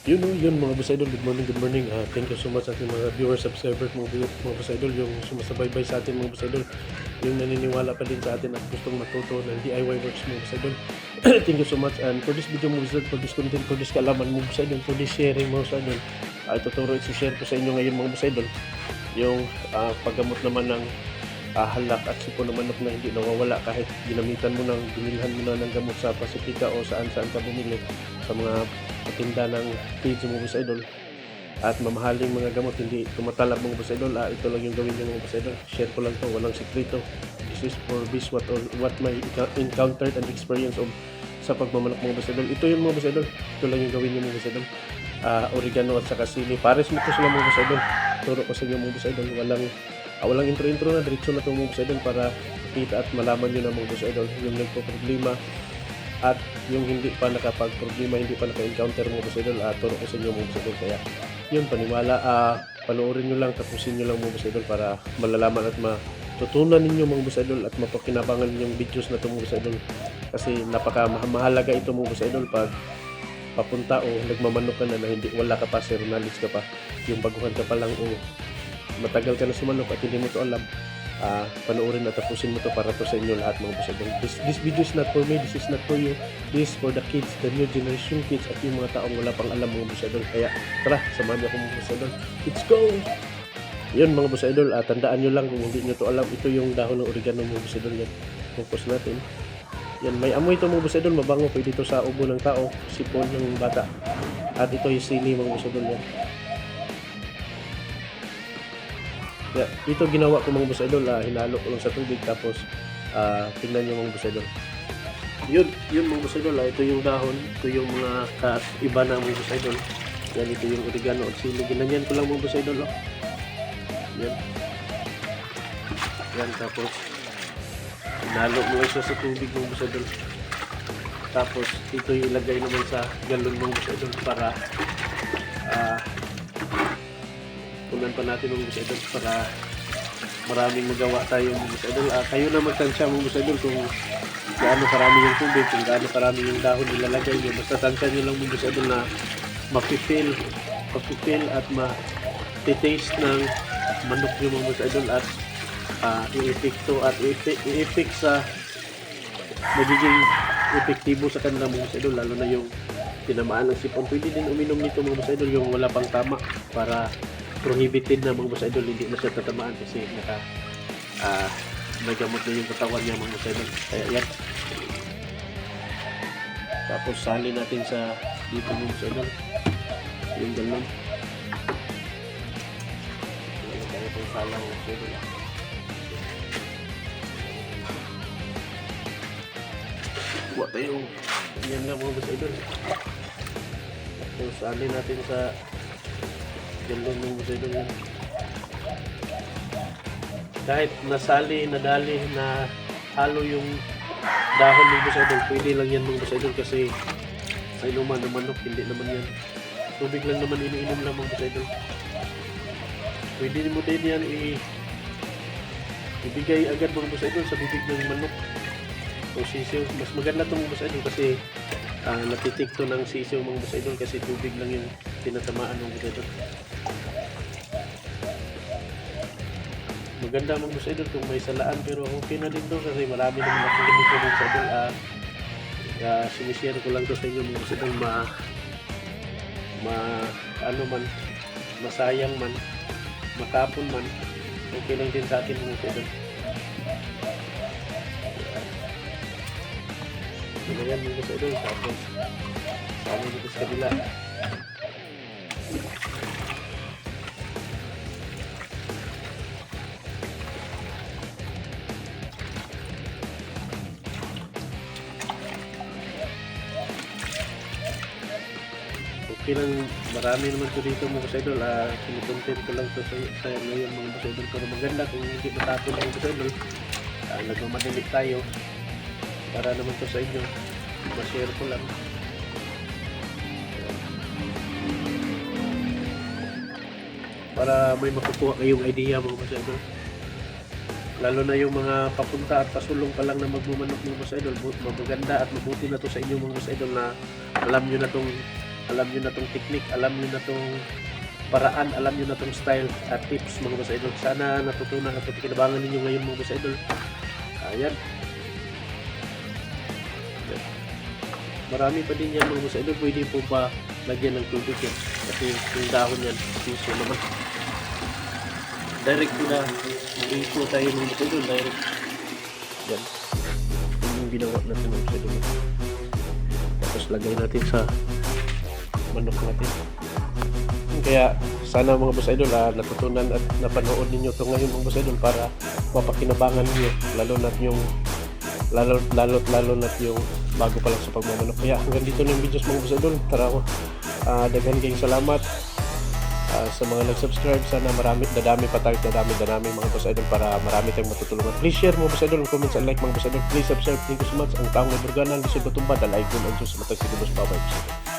Yun mga boss idol, good morning, good morning. Thank you so much sa ating mga viewers, subscribers, mga boss idol, yung sumasabaybay sa atin mga boss idol, yung naniniwala pa din sa atin at gustong matuto ng DIY works mga boss idol. Thank you so much, and for this video mga boss idol, for this content, for this kaalaman mga boss idol, for this sharing mga boss idol, ituturo at share ko sa inyo ngayon mga boss idol, yung paggamot naman ng halak at sipon ng manok na hindi nawawala kahit ginamitan mo ng binilhan mo na ng gamot sa Pasifika o saan ka bumili sa mga patinda ng feeds mo boss idol at mamahaling mga gamot hindi tumatalab mga boss idol. Ito lang yung gawin nyo mga boss idol, share ko lang to, walang sikreto. This is for this what my encountered and experience of sa pagmamanok mga boss idol. Ito yung mga boss idol, ito lang yung gawin nyo mga boss idol. Oregano at saka sili, pares mo ko sila mga boss idol, turo ko sa inyo mga boss idol. Walang intro na, diretso na ito mga boss idol para kita at malaman nyo na mga boss idol yung nagpo-problema at yung hindi pa nakapag-problema, hindi pa naka-encounter mga boss idol. Turo ko sa inyo mga boss idol, kaya yun, paniwala, panoorin nyo lang, tapusin nyo lang mga boss idol para malalaman at matutunan ninyo mga boss idol at mapakinabangan yung videos na ito mga boss idol, kasi napaka-mahalaga ito mga boss idol pag papunta o nagmamanok ka na hindi wala ka pa, zero knowledge ka pa, yung baguhan ka pa lang o matagal ka na sumanok at hindi mo to alam. Panoorin at tapusin mo to para to sa inyo lahat mga boss idol. This video is not for me, this is not for you, this is for the kids, the new generation kids at yung mga taong wala pang alam mga boss idol. Kaya tara, samahan niyo ako mga boss idol, let's go! Yun mga boss idol, tandaan nyo lang kung hindi nyo to alam, ito yung dahon ng oregano mga boss idol. Yan, focus natin. Yan, may amoy ito mga boss idol, mabango, pwede ito sa ubo ng tao, sipon ng bata. At ito yung sili mga boss idol. Yan. Ito ginawa ko mga boss idol, hinalo ko lang sa tubig tapos tingnan nyo mga boss idol. Yun mga boss idol, ito yung dahon, ito yung mga iba na mga boss idol. Yan, ito yung oregano at sili, ginanyan ko lang mga boss idol. Yan, tapos hinalo mo siya sa tubig mga boss idol. Tapos ito yung ilagay naman sa galon mga boss idol para tunan pa natin mga boss idol para maraming magawa tayo mga boss idol. Kayo na magtansya mga boss idol kung gaano karami yung tubig, kung gaano karami yung dahon ilalagay nyo. Basta tansya nyo lang mga boss idol na mapipil at ma-taste ng manok nyo mga boss idol at i-epekto at i-effect sa magiging epektibo sa kanila mga boss idol, lalo na yung tinamaan ng sipon. Pwede din uminom nito mga boss idol yung wala pang tama, para prohibited na mga boss idol, hindi na siya tatamaan kasi may gamot na yung katawan niya mga boss idol. Kaya yan, tapos sali natin sa dito mga boss idol yung galon. Kaya itong salang mga boss idol. Buwa tayo yan lang mga boss idol. Tapos sali natin sa galon ng boss idol yan. Kahit nasali, nadali, na halo yung dahon ng boss idol, pwede lang yan mga boss idol kasi sa inuman ng manok, hindi naman yan. Tubig lang naman, iniinom lang mga boss idol. Pwede mo din yan ibigay agad mga boss idol sa bibig ng manok o sisiw. Mas maganda itong boss idol kasi natitik to ng sisiw mga boss idol kasi tubig lang yung tinatamaan ng boss idol. Maganda mga boss idol kung may salaan, pero okay na din to kasi marami naman ako ganito mga boss idol. Sinishare ko lang to sa inyo mga boss idol, ano man, masayang man, matapon man, okay lang din sa atin mga boss idol. Yan mga boss idol, tapos sali dito sa kabila. Okay lang, marami naman to dito mga boss idol. Sinukontent ko lang to sa ngayon mga boss idol, pero maganda kung hindi matapon mga boss idol. Nagmamadali tayo para naman to sa inyo, ma-share ko lang para may makukuha kayong idea mga boss idol. Lalo na yung mga papunta at pasulong pa lang na magmamanok mga boss idol, maganda at mabuti na to sa inyo mga boss idol na alam nyo na tong alam nyo na tong technique, alam nyo na tong paraan, alam nyo na tong style at tips mga boss idol. Sana natutunan at pakinabangan ninyo ngayon mga boss idol. Ayan. Marami pa din yan mga boss idol. Pwede po pa lagyan ng tubig yan. Kasi yung dahon yan, piso naman. Direct po na ito tayo mga boss idol. Direct. Yan. Yun yung ginawa natin mga boss idol. Tapos lagay natin sa manok natin. Kaya sana mga boss idol natutunan at napanood ninyo ito ngayon mga boss idol para mapakinabangan niyo lalo na yung bago pa lang sa pagmamanok. Kaya hanggang dito na yung videos mga boss idol. Tara ako. Daghan kayong salamat sa mga nag-subscribe. Sana dadami pa tayo, dadami mga boss idol para marami tayong matutulungan. Please share mga boss idol, comment and like mga boss idol. Please subscribe. Thank you so much. Ang taong nagburganan, lisod ko tumba, dalay ko ang Diyos sa matag sigubos pa. Bye.